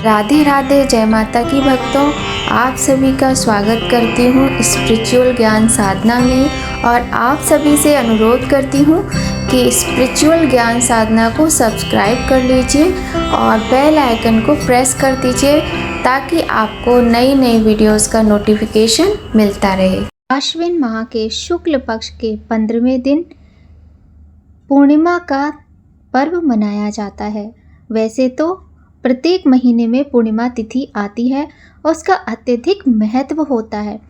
राधे राधे, जय माता की भक्तों। आप सभी का स्वागत करती हूँ स्पिरिचुअल ज्ञान साधना में और आप सभी से अनुरोध करती हूँ कि स्पिरिचुअल ज्ञान साधना को सब्सक्राइब कर लीजिए और बेल आइकन को प्रेस कर दीजिए ताकि आपको नई नई वीडियोस का नोटिफिकेशन मिलता रहे। आश्विन माह के शुक्ल पक्ष के 15वें दिन पूर्णिमा का पर्व मनाया जाता है। वैसे तो प्रत्येक महीने में पूर्णिमा तिथि आती है और उसका अत्यधिक महत्व होता है,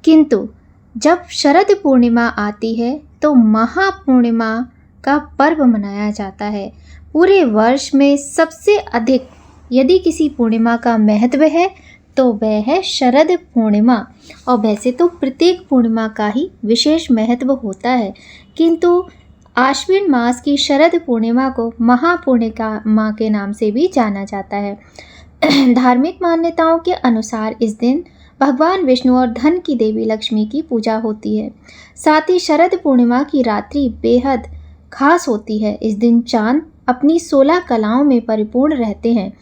किंतु जब शरद पूर्णिमा आती है तो महापूर्णिमा का पर्व मनाया जाता है। पूरे वर्ष में सबसे अधिक यदि किसी पूर्णिमा का महत्व है तो वह है शरद पूर्णिमा। और वैसे तो प्रत्येक पूर्णिमा का ही विशेष महत्व होता है, किंतु आश्विन मास की शरद पूर्णिमा को महापूर्णिमा के नाम से भी जाना जाता है। धार्मिक मान्यताओं के अनुसार इस दिन भगवान विष्णु और धन की देवी लक्ष्मी की पूजा होती है। साथ ही शरद पूर्णिमा की रात्रि बेहद खास होती है। इस दिन चांद अपनी 16 कलाओं में परिपूर्ण रहते हैं।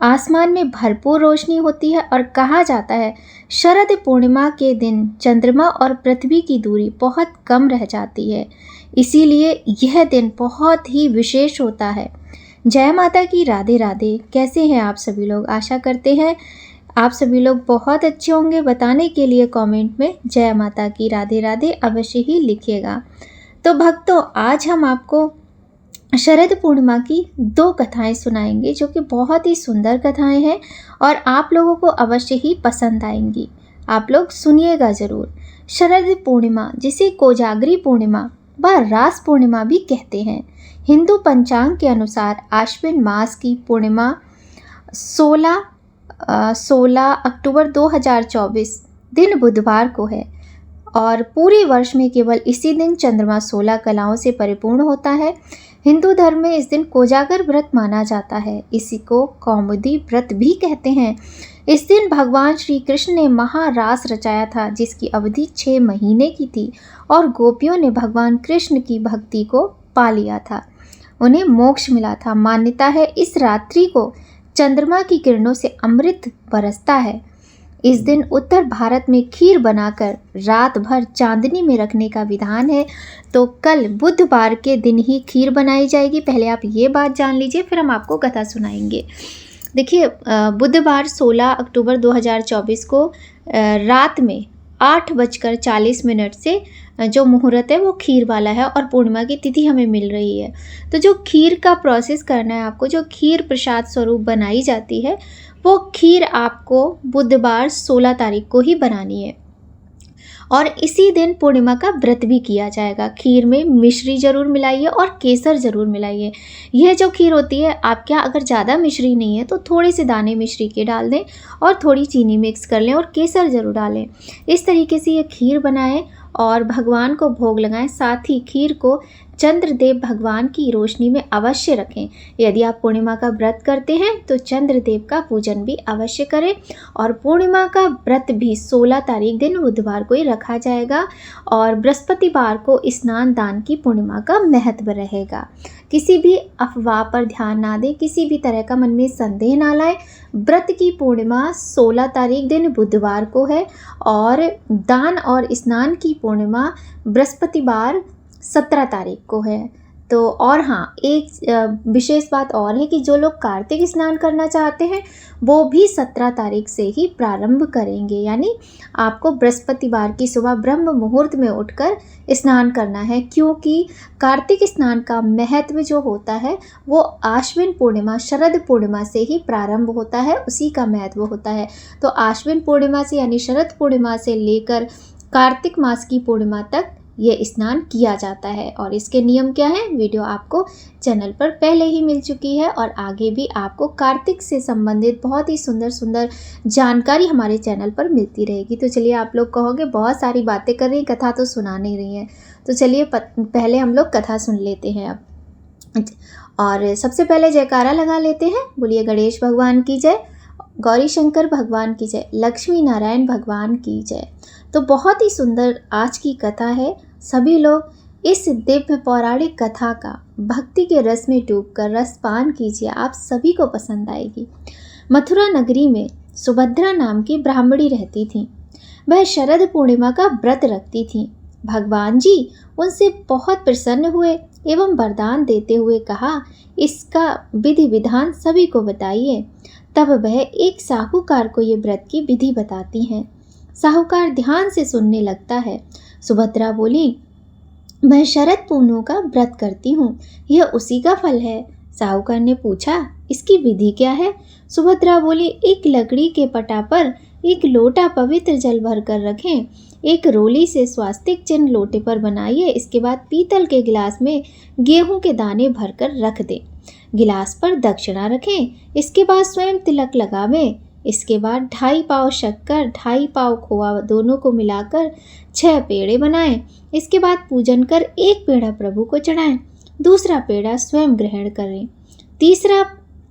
आसमान में भरपूर रोशनी होती है और कहा जाता है शरद पूर्णिमा के दिन चंद्रमा और पृथ्वी की दूरी बहुत कम रह जाती है, इसीलिए यह दिन बहुत ही विशेष होता है। जय माता की राधे राधे। कैसे हैं आप सभी लोग? आशा करते हैं आप सभी लोग बहुत अच्छे होंगे। बताने के लिए कमेंट में जय माता की राधे राधे अवश्य ही लिखिएगा। तो भक्तों, आज हम आपको शरद पूर्णिमा की 2 कथाएं सुनाएंगे जो कि बहुत ही सुंदर कथाएं हैं और आप लोगों को अवश्य ही पसंद आएंगी। आप लोग सुनिएगा ज़रूर। शरद पूर्णिमा, जिसे कोजागरी पूर्णिमा व रास पूर्णिमा भी कहते हैं, हिंदू पंचांग के अनुसार आश्विन मास की पूर्णिमा 16 अक्टूबर 2024 दिन बुधवार को है और पूरे वर्ष में केवल इसी दिन चंद्रमा 16 कलाओं से परिपूर्ण होता है। हिंदू धर्म में इस दिन कोजागर व्रत माना जाता है। इसी को कौमुदी व्रत भी कहते हैं। इस दिन भगवान श्री कृष्ण ने महारास रचाया था, जिसकी अवधि 6 महीने की थी और गोपियों ने भगवान कृष्ण की भक्ति को पा लिया था। उन्हें मोक्ष मिला था। मान्यता है इस रात्रि को चंद्रमा की किरणों से अमृत बरसता है। इस दिन उत्तर भारत में खीर बनाकर रात भर चांदनी में रखने का विधान है। तो कल बुधवार के दिन ही खीर बनाई जाएगी। पहले आप ये बात जान लीजिए, फिर हम आपको कथा सुनाएंगे। देखिए, बुधवार 16 अक्टूबर 2024 को रात में 8:40 से जो मुहूर्त है वो खीर वाला है और पूर्णिमा की तिथि हमें मिल रही है। तो जो खीर का प्रोसेस करना है आपको, जो खीर प्रसाद स्वरूप बनाई जाती है, वो खीर आपको बुधवार 16 तारीख को ही बनानी है और इसी दिन पूर्णिमा का व्रत भी किया जाएगा। खीर में मिश्री ज़रूर मिलाइए और केसर ज़रूर मिलाइए। यह जो खीर होती है, आप क्या अगर ज़्यादा मिश्री नहीं है तो थोड़े से दाने मिश्री के डाल दें और थोड़ी चीनी मिक्स कर लें और केसर ज़रूर डालें। इस तरीके से ये खीर बनाएं और भगवान को भोग लगाएं। साथ ही खीर को चंद्रदेव भगवान की रोशनी में अवश्य रखें। यदि आप पूर्णिमा का व्रत करते हैं तो चंद्रदेव का पूजन भी अवश्य करें और पूर्णिमा का व्रत भी 16 तारीख दिन बुधवार को ही रखा जाएगा और बृहस्पतिवार को स्नान दान की पूर्णिमा का महत्व रहेगा। किसी भी अफवाह पर ध्यान ना दें, किसी भी तरह का मन में संदेह ना लाएं। व्रत की पूर्णिमा 16 तारीख दिन बुधवार को है और दान और स्नान की पूर्णिमा बृहस्पतिवार 17 तारीख को है। तो और हाँ, एक विशेष बात और है कि जो लोग कार्तिक स्नान करना चाहते हैं वो भी 17 तारीख से ही प्रारंभ करेंगे। यानी आपको बृहस्पतिवार की सुबह ब्रह्म मुहूर्त में उठकर स्नान करना है, क्योंकि कार्तिक स्नान का महत्व जो होता है वो आश्विन पूर्णिमा शरद पूर्णिमा से ही प्रारंभ होता है, उसी का महत्व होता है। तो आश्विन पूर्णिमा से यानी शरद पूर्णिमा से लेकर कार्तिक मास की पूर्णिमा तक ये स्नान किया जाता है और इसके नियम क्या हैं, वीडियो आपको चैनल पर पहले ही मिल चुकी है और आगे भी आपको कार्तिक से संबंधित बहुत ही सुंदर सुंदर जानकारी हमारे चैनल पर मिलती रहेगी। तो चलिए, आप लोग कहोगे बहुत सारी बातें कर रही हैं, कथा तो सुना नहीं रही हैं। तो चलिए पहले हम लोग कथा सुन लेते हैं अब। और सबसे पहले जयकारा लगा लेते हैं। बोलिए गणेश भगवान की जय, गौरी शंकर भगवान की जय, लक्ष्मी नारायण भगवान की जय। तो बहुत ही सुंदर आज की कथा है। सभी लोग इस दिव्य पौराणिक कथा का भक्ति के रस में डूबकर रसपान कीजिए, आप सभी को पसंद आएगी। मथुरा नगरी में सुभद्रा नाम की ब्राह्मणी रहती थी। वह शरद पूर्णिमा का व्रत रखती थी। भगवान जी उनसे बहुत प्रसन्न हुए एवं वरदान देते हुए कहा, इसका विधि विधान सभी को बताइए। तब वह एक साहूकार को ये व्रत की विधि बताती हैं। साहूकार ध्यान से सुनने लगता है। सुभद्रा बोली, मैं शरद पूर्णिमा का व्रत करती हूँ, यह उसी का फल है। साहूकार ने पूछा, इसकी विधि क्या है? सुभद्रा बोली, एक लकड़ी के पटा पर एक लोटा पवित्र जल भर कर रखें, एक रोली से स्वास्तिक चिन्ह लोटे पर बनाइए। इसके बाद पीतल के गिलास में गेहूं के दाने भरकर रख दें। गिलास पर दक्षिणा रखें। इसके बाद स्वयं तिलक लगावें। इसके बाद 2.5 पाव शक्कर 2.5 पाव खोआ दोनों को मिलाकर 6 पेड़े बनाएं। इसके बाद पूजन कर एक पेड़ा प्रभु को चढ़ाएं, दूसरा पेड़ा स्वयं ग्रहण करें, तीसरा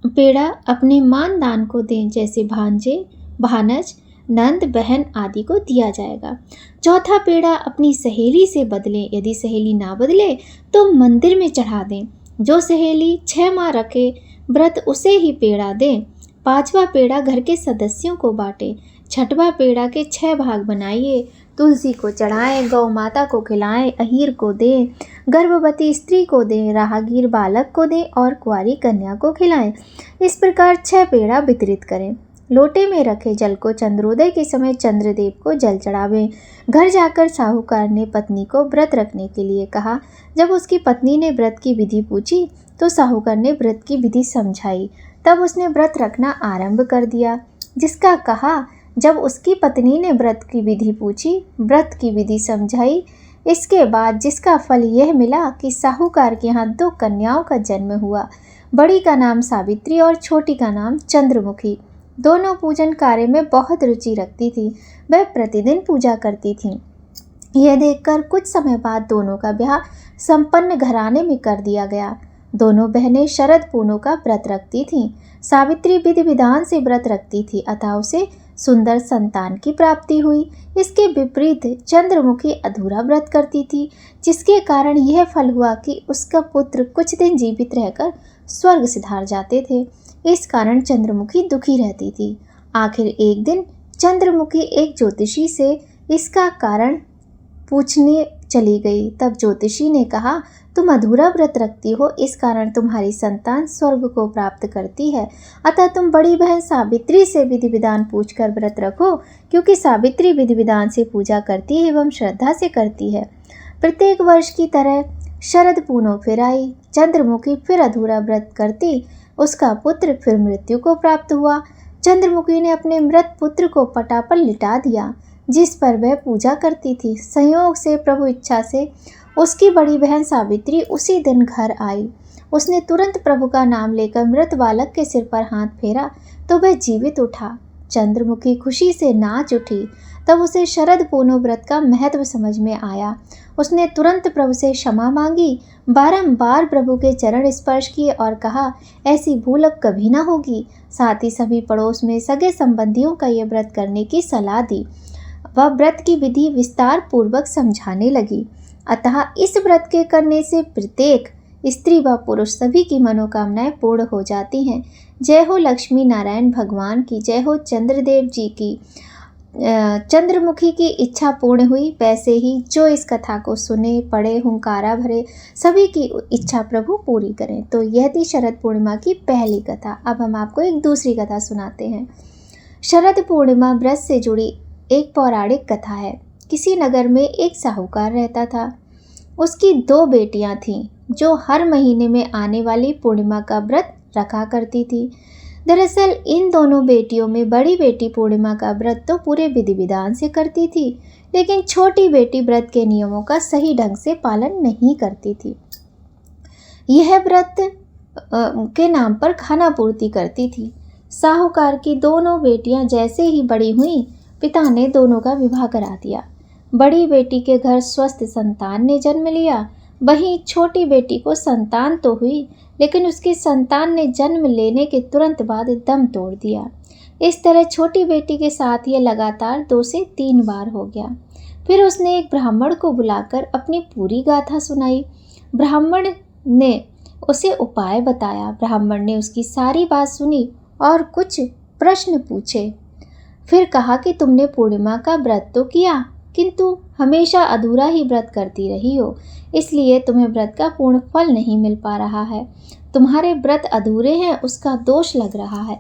पेड़ा अपने मानदान को दें, जैसे भांजे, भानज, नंद, बहन आदि को दिया जाएगा। चौथा पेड़ा अपनी सहेली से बदलें, यदि सहेली ना बदले तो मंदिर में चढ़ा दें। जो सहेली 6 माह रखे व्रत उसे ही पेड़ा दें। 5वां पेड़ा घर के सदस्यों को बांटें। 6वां पेड़ा के 6 भाग बनाइए, तुलसी को चढ़ाएं, गौ माता को खिलाएं, अहीर को दें, गर्भवती स्त्री को दें, राहगीर बालक को दें और कुंवारी कन्या को खिलाएं। इस प्रकार 6 पेड़ा वितरित करें। लोटे में रखे जल को चंद्रोदय के समय चंद्रदेव को जल चढ़ावें। घर जाकर साहूकार ने पत्नी को व्रत रखने के लिए कहा। जब उसकी पत्नी ने व्रत की विधि पूछी तो साहूकार ने व्रत की विधि समझाई। तब उसने व्रत रखना आरंभ कर दिया, जिसका कहा। जब उसकी पत्नी ने व्रत की विधि पूछी, व्रत की विधि समझाई, इसके बाद जिसका फल यह मिला कि साहूकार के यहाँ 2 कन्याओं का जन्म हुआ। बड़ी का नाम सावित्री और छोटी का नाम चंद्रमुखी। दोनों पूजन कार्य में बहुत रुचि रखती थी। वह प्रतिदिन पूजा करती थीं। यह देखकर कुछ समय बाद दोनों का ब्याह संपन्न घराने में कर दिया गया। दोनों बहनें शरद पूर्णिमा का व्रत रखती थीं। सावित्री विधि विधान से व्रत रखती थी, अतः उसे सुंदर संतान की प्राप्ति हुई। इसके विपरीत चंद्रमुखी अधूरा व्रत करती थी, जिसके कारण यह फल हुआ कि उसका पुत्र कुछ दिन जीवित रहकर स्वर्ग सिधार जाते थे। इस कारण चंद्रमुखी दुखी रहती थी। आखिर एक दिन चंद्रमुखी एक ज्योतिषी से इसका कारण पूछने चली गई। तब ज्योतिषी ने कहा, तुम अधूरा व्रत रखती हो, इस कारण तुम्हारी संतान स्वर्ग को प्राप्त करती है। अतः तुम बड़ी बहन सावित्री से विधि विधान पूछकर व्रत रखो, क्योंकि सावित्री विधि विधान से पूजा करती है एवं श्रद्धा से करती है। प्रत्येक वर्ष की तरह शरद पूर्णिमा फिर आई। चंद्रमुखी फिर अधूरा व्रत करती, उसका पुत्र फिर मृत्यु को प्राप्त हुआ। चंद्रमुखी ने अपने मृत पुत्र को पटा पर लिटा दिया, जिस पर वह पूजा करती थी। संयोग से प्रभु इच्छा से उसकी बड़ी बहन सावित्री उसी दिन घर आई। उसने तुरंत प्रभु का नाम लेकर मृत बालक के सिर पर हाथ फेरा तो वह जीवित उठा। चंद्रमुखी खुशी से नाच उठी। तब उसे शरद पूर्णिमा व्रत का महत्व समझ में आया। उसने तुरंत प्रभु से क्षमा मांगी, बारंबार प्रभु के चरण स्पर्श किए और कहा, ऐसी भूल अब कभी ना होगी। साथ ही सभी पड़ोस में सगे संबंधियों का यह व्रत करने की सलाह दी। वह व्रत की विधि विस्तार पूर्वक समझाने लगी। अतः इस व्रत के करने से प्रत्येक स्त्री व पुरुष सभी की मनोकामनाएं पूर्ण हो जाती हैं। जय हो लक्ष्मी नारायण भगवान की, जय हो चंद्रदेव जी की। चंद्रमुखी की इच्छा पूर्ण हुई। वैसे ही जो इस कथा को सुने, पढ़े, हुंकारा भरे, सभी की इच्छा प्रभु पूरी करें। तो यह थी शरद पूर्णिमा की पहली कथा। अब हम आपको एक दूसरी कथा सुनाते हैं। शरद पूर्णिमा व्रत से जुड़ी एक पौराणिक कथा है। किसी नगर में एक साहूकार रहता था। उसकी 2 बेटियां थीं, जो हर महीने में आने वाली पूर्णिमा का व्रत रखा करती थी। दरअसल इन दोनों बेटियों में बड़ी बेटी पूर्णिमा का व्रत तो पूरे विधि विधान से करती थी, लेकिन छोटी बेटी व्रत के नियमों का सही ढंग से पालन नहीं करती थी। यह व्रत के नाम पर खाना पूर्ति करती थी। साहूकार की दोनों बेटियां जैसे ही बड़ी हुईं, पिता ने दोनों का विवाह करा दिया। बड़ी बेटी के घर स्वस्थ संतान ने जन्म लिया। वहीं छोटी बेटी को संतान तो हुई, लेकिन उसकी संतान ने जन्म लेने के तुरंत बाद दम तोड़ दिया। इस तरह छोटी बेटी के साथ ये लगातार 2 से 3 बार हो गया। फिर उसने एक ब्राह्मण को बुलाकर अपनी पूरी गाथा सुनाई। ब्राह्मण ने उसे उपाय बताया। ब्राह्मण ने उसकी सारी बात सुनी और कुछ प्रश्न पूछे। फिर कहा कि तुमने पूर्णिमा का व्रत तो किया, किंतु हमेशा अधूरा ही व्रत करती रही हो, इसलिए तुम्हें व्रत का पूर्ण फल नहीं मिल पा रहा है। तुम्हारे व्रत अधूरे हैं, उसका दोष लग रहा है।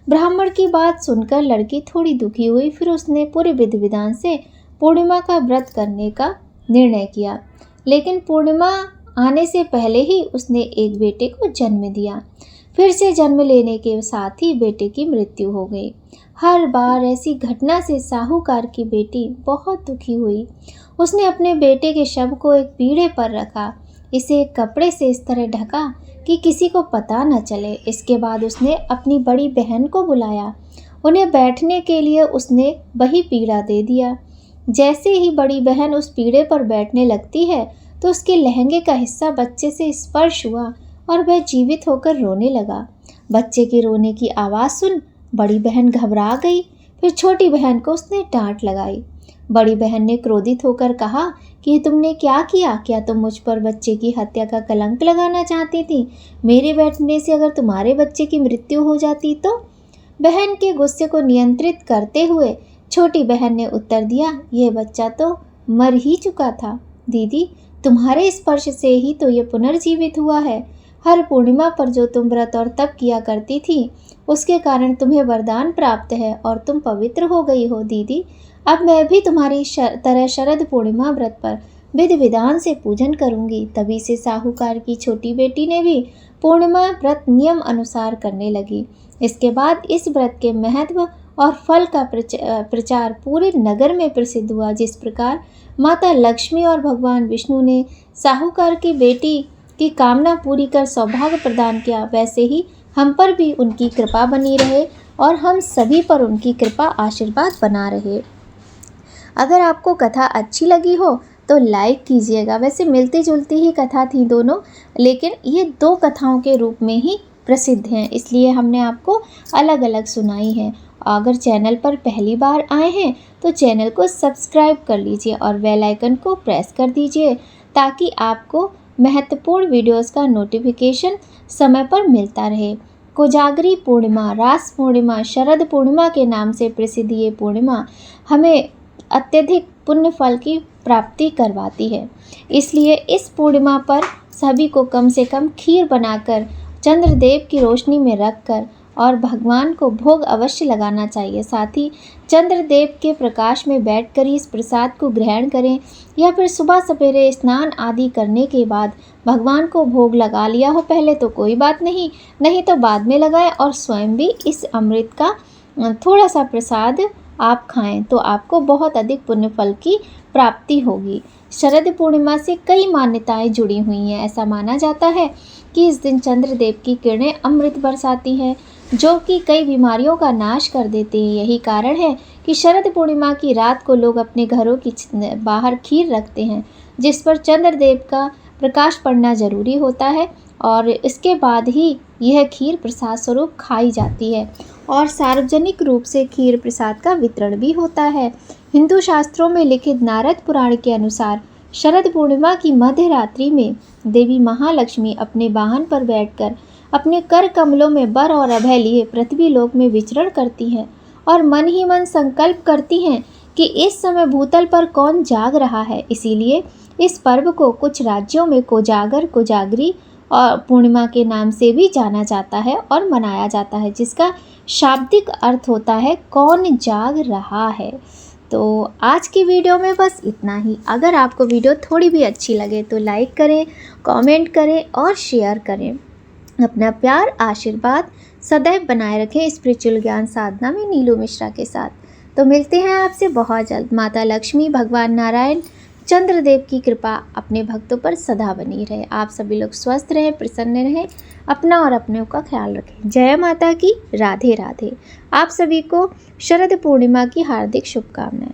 ब्राह्मण की बात सुनकर लड़की थोड़ी दुखी हुई। फिर उसने पूरे विधि विधान से पूर्णिमा का व्रत करने का निर्णय किया, लेकिन पूर्णिमा आने से पहले ही उसने एक बेटे को जन्म दिया। फिर से जन्म लेने के साथ ही बेटे की मृत्यु हो गई। हर बार ऐसी घटना से साहूकार की बेटी बहुत दुखी हुई। उसने अपने बेटे के शव को एक पीढ़े पर रखा, इसे एक कपड़े से इस तरह ढका कि किसी को पता न चले। इसके बाद उसने अपनी बड़ी बहन को बुलाया। उन्हें बैठने के लिए उसने वही पीढ़ा दे दिया। जैसे ही बड़ी बहन उस पीढ़े पर बैठने लगती है तो उसके लहंगे का हिस्सा बच्चे से स्पर्श हुआ और वह जीवित होकर रोने लगा। बच्चे के रोने की आवाज़ सुन बड़ी बहन घबरा गई। फिर छोटी बहन को उसने डांट लगाई। बड़ी बहन ने क्रोधित होकर कहा कि तुमने क्या किया? क्या तुम मुझ पर बच्चे की हत्या का कलंक लगाना चाहती थी? मेरे बैठने से अगर तुम्हारे बच्चे की मृत्यु हो जाती तो? बहन के गुस्से को नियंत्रित करते हुए छोटी बहन ने उत्तर दिया, यह बच्चा तो मर ही चुका था। दीदी, तुम्हारे स्पर्श से ही तो ये पुनर्जीवित हुआ है। हर पूर्णिमा पर जो तुम व्रत और तप किया करती थी, उसके कारण तुम्हें वरदान प्राप्त है और तुम पवित्र हो गई हो। दीदी, अब मैं भी तुम्हारी तरह शरद पूर्णिमा व्रत पर विधि विधान से पूजन करूंगी। तभी से साहूकार की छोटी बेटी ने भी पूर्णिमा व्रत नियम अनुसार करने लगी। इसके बाद इस व्रत के महत्व और फल का प्रचार पूरे नगर में प्रसिद्ध हुआ। जिस प्रकार माता लक्ष्मी और भगवान विष्णु ने साहूकार की बेटी की कामना पूरी कर सौभाग्य प्रदान किया, वैसे ही हम पर भी उनकी कृपा बनी रहे और हम सभी पर उनकी कृपा आशीर्वाद बना रहे। अगर आपको कथा अच्छी लगी हो तो लाइक कीजिएगा। वैसे मिलती जुलती ही कथा थी दोनों, लेकिन ये दो कथाओं के रूप में ही प्रसिद्ध हैं, इसलिए हमने आपको अलग अलग सुनाई है। अगर चैनल पर पहली बार आए हैं तो चैनल को सब्सक्राइब कर लीजिए और बेल आइकन को प्रेस कर दीजिए, ताकि आपको महत्वपूर्ण वीडियोस का नोटिफिकेशन समय पर मिलता रहे। कोजागरी पूर्णिमा, रास पूर्णिमा, शरद पूर्णिमा के नाम से प्रसिद्ध ये पूर्णिमा हमें अत्यधिक पुण्य फल की प्राप्ति करवाती है। इसलिए इस पूर्णिमा पर सभी को कम से कम खीर बनाकर चंद्रदेव की रोशनी में रखकर और भगवान को भोग अवश्य लगाना चाहिए। साथ ही चंद्रदेव के प्रकाश में बैठकर ही इस प्रसाद को ग्रहण करें, या फिर सुबह सवेरे स्नान आदि करने के बाद भगवान को भोग लगा लिया हो पहले तो कोई बात नहीं, नहीं तो बाद में लगाएं और स्वयं भी इस अमृत का थोड़ा सा प्रसाद आप खाएं तो आपको बहुत अधिक पुण्य फल की प्राप्ति होगी। शरद पूर्णिमा से कई मान्यताएं जुड़ी हुई हैं। ऐसा माना जाता है कि इस दिन चंद्रदेव की किरणें अमृत बरसाती हैं, जो कि कई बीमारियों का नाश कर देते हैं। यही कारण है कि शरद पूर्णिमा की रात को लोग अपने घरों की बाहर खीर रखते हैं, जिस पर चंद्रदेव का प्रकाश पड़ना जरूरी होता है और इसके बाद ही यह खीर प्रसाद स्वरूप खाई जाती है और सार्वजनिक रूप से खीर प्रसाद का वितरण भी होता है। हिंदू शास्त्रों में लिखित नारद पुराण के अनुसार शरद पूर्णिमा की मध्य रात्रि में देवी महालक्ष्मी अपने वाहन पर बैठकर अपने कर कमलों में वर और अभय लिए पृथ्वी लोक में विचरण करती हैं और मन ही मन संकल्प करती हैं कि इस समय भूतल पर कौन जाग रहा है। इसीलिए इस पर्व को कुछ राज्यों में कोजागर, कोजागरी और पूर्णिमा के नाम से भी जाना जाता है और मनाया जाता है, जिसका शाब्दिक अर्थ होता है कौन जाग रहा है। तो आज की वीडियो में बस इतना ही। अगर आपको वीडियो थोड़ी भी अच्छी लगे तो लाइक करें, कमेंट करें और शेयर करें। अपना प्यार आशीर्वाद सदैव बनाए रखें स्पिरिचुअल ज्ञान साधना में नीलू मिश्रा के साथ। तो मिलते हैं आपसे बहुत जल्द। माता लक्ष्मी, भगवान नारायण, चंद्रदेव की कृपा अपने भक्तों पर सदा बनी रहे। आप सभी लोग स्वस्थ रहें, प्रसन्न रहें, अपना और अपनों का ख्याल रखें। जय माता की, राधे राधे। आप सभी को शरद पूर्णिमा की हार्दिक शुभकामनाएं।